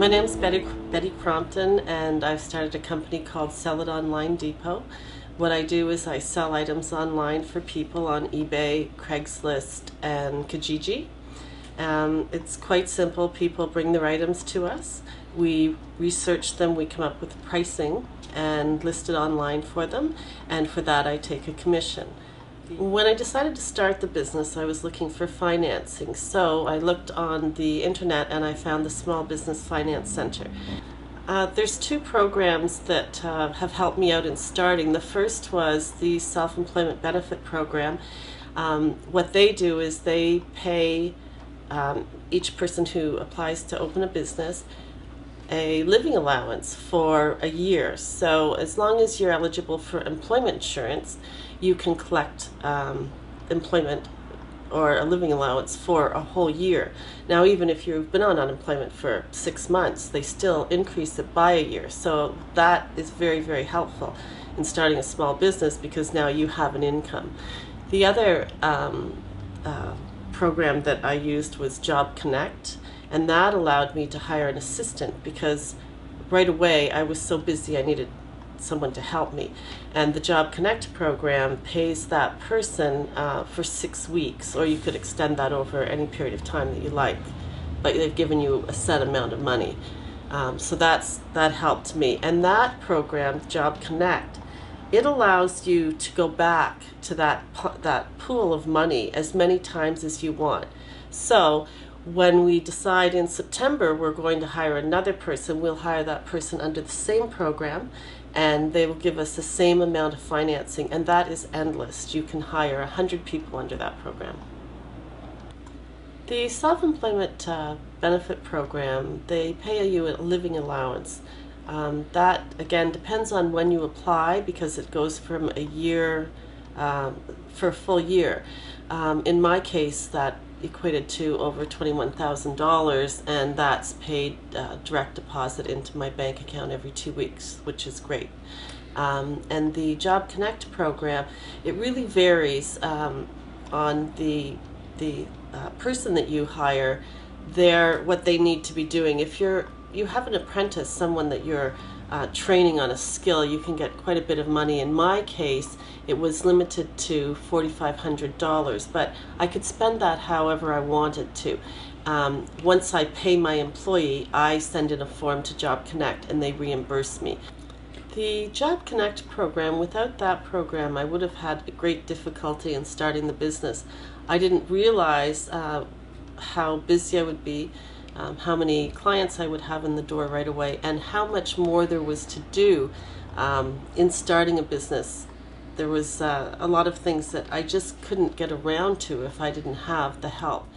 My name's Betty Crompton, and I've started a company called Sell It Online Depot. What I do is I sell items online for people on eBay, Craigslist, and Kijiji. It's quite simple. People bring their items to us. We research them, we come up with pricing and list it online for them, and for that I take a commission. When I decided to start the business, I was looking for financing, so I looked on the internet and I found the Small Business Finance Center. There's two programs that have helped me out in starting. The first was the Self-Employment Benefit Program. What they do is they pay each person who applies to open a business a living allowance for a year. So as long as you're eligible for employment insurance, you can collect employment or a living allowance for a whole year. Now, even if you've been on unemployment for 6 months, they still increase it by a year. So that is very, very helpful in starting a small business because now you have an income. The other program that I used was Job Connect, and that allowed me to hire an assistant because right away I was so busy I needed someone to help me. And the Job Connect program pays that person for 6 weeks, or you could extend that over any period of time that you like, but they've given you a set amount of money. So that helped me. And that program, Job Connect, it allows you to go back to that pool of money as many times as you want. So when we decide in September we're going to hire another person, we'll hire that person under the same program, and they will give us the same amount of financing, and that is endless. You can hire 100 people under that program. The Self-Employment Benefit Program, they pay you a living allowance. That, again, depends on when you apply because it goes from a year for a full year. In my case, that equated to over $21,000, and that's paid direct deposit into my bank account every 2 weeks, which is great. And the Job Connect program, it really varies on the person that you hire, what they need to be doing. If you have an apprentice, someone that you're training on a skill, you can get quite a bit of money. In my case, it was limited to $4,500, but I could spend that however I wanted to. Once I pay my employee, I send in a form to Job Connect and they reimburse me. The Job Connect program, without that program, I would have had great difficulty in starting the business. I didn't realize how busy I would be, how many clients I would have in the door right away, and how much more there was to do in starting a business. There was a lot of things that I just couldn't get around to if I didn't have the help.